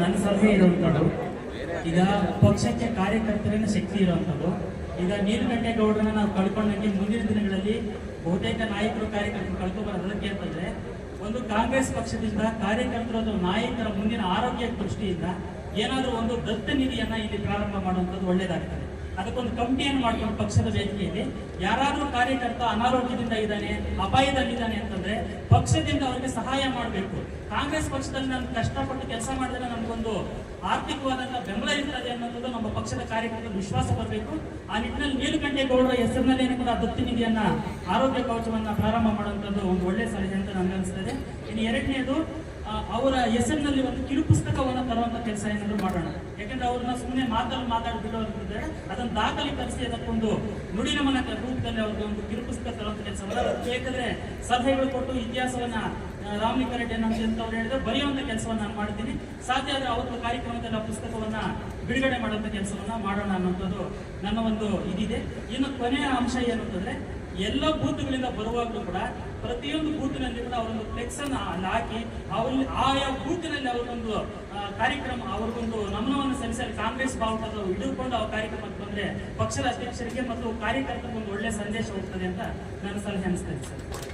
ನನ್ನ ಸಲಹೆ ಇರುವಂಥದ್ದು, ಈಗ ಪಕ್ಷಕ್ಕೆ ಕಾರ್ಯಕರ್ತರೇನ ಶಕ್ತಿ ಇರುವಂಥದ್ದು. ಈಗ ನೀಲಕಂಠೇಗೌಡರನ್ನ ನಾವು ಕಳ್ಕೊಂಡಂಗೆ ಮುಂದಿನ ದಿನಗಳಲ್ಲಿ ಬಹುತೇಕ ನಾಯಕರು ಕಾರ್ಯಕರ್ತರು ಕಳ್ಕೊಬರೋದಕ್ಕೆ ಅಂತಂದ್ರೆ, ಒಂದು ಕಾಂಗ್ರೆಸ್ ಪಕ್ಷದಿಂದ ಕಾರ್ಯಕರ್ತರು ಅಥವಾ ನಾಯಕರ ಮುಂದಿನ ಆರೋಗ್ಯ ದೃಷ್ಟಿಯಿಂದ ಏನಾದರೂ ಒಂದು ದತ್ತ ನಿಧಿಯನ್ನ ಇಲ್ಲಿ ಪ್ರಾರಂಭ ಮಾಡುವಂಥದ್ದು ಒಳ್ಳೇದಾಗ್ತದೆ. ಅದಕ್ಕೊಂದು ಕಮಿಟಿಯನ್ನು ಮಾಡ್ಕೊಂಡು ಪಕ್ಷದ ವೇದಿಕೆಯಲ್ಲಿ ಯಾರಾದರೂ ಕಾರ್ಯಕರ್ತ ಅನಾರೋಗ್ಯದಿಂದ ಇದ್ದಾನೆ, ಅಪಾಯದಲ್ಲಿದ್ದಾನೆ ಅಂತಂದ್ರೆ ಪಕ್ಷದಿಂದ ಅವರಿಗೆ ಸಹಾಯ ಮಾಡಬೇಕು. ಕಾಂಗ್ರೆಸ್ ಪಕ್ಷದಲ್ಲಿ ನಾನು ಕಷ್ಟಪಟ್ಟು ಕೆಲಸ ಮಾಡಿದ್ರೆ ನಮಗೊಂದು ಆರ್ಥಿಕವಾದಂತಹ ಬೆಂಬಲ ಇರ್ತದೆ ಅನ್ನೋದು ನಮ್ಮ ಪಕ್ಷದ ಕಾರ್ಯಕರ್ತರ ವಿಶ್ವಾಸ ಬರಬೇಕು. ಆ ನಿಟ್ಟಿನಲ್ಲಿ ನೀಲಕಂಠೇಗೌಡರ ಹೆಸರಿನಲ್ಲೇನೆ ಕೂಡ ದತ್ತು ನಿಧಿಯನ್ನ, ಆರೋಗ್ಯ ಕವಚವನ್ನ ಪ್ರಾರಂಭ ಮಾಡುವಂಥದ್ದು ಒಂದು ಒಳ್ಳೆ ಸಲಹೆ ಅಂತ ನನಗನ್ನಿಸ್ತದೆ. ಇನ್ನು ಎರಡನೇದು, ಅವರ ಹೆಸರಿನಲ್ಲಿ ಒಂದು ಕಿರು ಪುಸ್ತಕವನ್ನು ತರುವಂತ ಕೆಲಸ ಏನಾದ್ರು ಮಾಡೋಣ. ಯಾಕಂದ್ರೆ ಅವ್ರನ್ನ ಸುಮ್ಮನೆ ಮಾತಾಡ್ಬಿಡೋರಿದ್ದಾರೆ, ಅದನ್ನು ದಾಖಲೀಕರಿಸಿ ಅದಕ್ಕೊಂದು ನುಡಿನಮನ ರೂಪದಲ್ಲಿ ಅವ್ರಿಗೆ ಒಂದು ಕಿರು ಪುಸ್ತಕ ತರುವಂತ ಕೆಲಸವನ್ನ, ಬೇಕಾದ್ರೆ ಸಲಹೆಗಳು ಕೊಟ್ಟು ಇತಿಹಾಸವನ್ನ ರಾಮಲಿಂಗ ರೆಡ್ಡಿ ಅಂತ ಅವ್ರು ಹೇಳಿದ್ರೆ ಬರೆಯುವಂತ ಕೆಲಸವನ್ನ ನಾನು ಮಾಡ್ತೀನಿ. ಸಾಧ್ಯ ಆದ್ರೆ ಅವತ್ತು ಕಾರ್ಯಕ್ರಮದಲ್ಲಿ ಆ ಪುಸ್ತಕವನ್ನ ಬಿಡುಗಡೆ ಮಾಡುವಂತ ಕೆಲಸವನ್ನ ಮಾಡೋಣ ಅನ್ನೋಂಥದ್ದು ನನ್ನ ಒಂದು ಇದಿದೆ. ಇನ್ನು ಕೊನೆಯ ಅಂಶ ಏನು ಅಂತಂದ್ರೆ, ಎಲ್ಲ ಬೂತ್ಗಳಿಂದ ಬರುವಾಗಲೂ ಕೂಡ ಪ್ರತಿಯೊಂದು ಬೂತ್ನಲ್ಲಿ ಕೂಡ ಅವರೊಂದು ಫ್ಲೆಕ್ಸ್ ಅನ್ನ ಹಾಕಿ ಅವರಲ್ಲಿ ಆಯಾ ಬೂತ್ನಲ್ಲಿ ಅವರೊಂದು ಕಾರ್ಯಕ್ರಮ, ಅವ್ರಿಗೊಂದು ನಮನವನ್ನು ಸಲ್ಲಿಸಲು ಕಾಂಗ್ರೆಸ್ ಬಾವುಟದ ಹಿಡಿದುಕೊಂಡು ಆ ಕಾರ್ಯಕ್ರಮಕ್ಕೆ ಬಂದ್ರೆ ಪಕ್ಷದ ಅಧ್ಯಕ್ಷರಿಗೆ ಮತ್ತು ಕಾರ್ಯಕರ್ತರಿಗೆ ಒಂದು ಒಳ್ಳೆ ಸಂದೇಶ ಹೋಗ್ತದೆ ಅಂತ ನನ್ನ ಸಲಹೆ ಅನಿಸ್ತದೆ ಸರ್.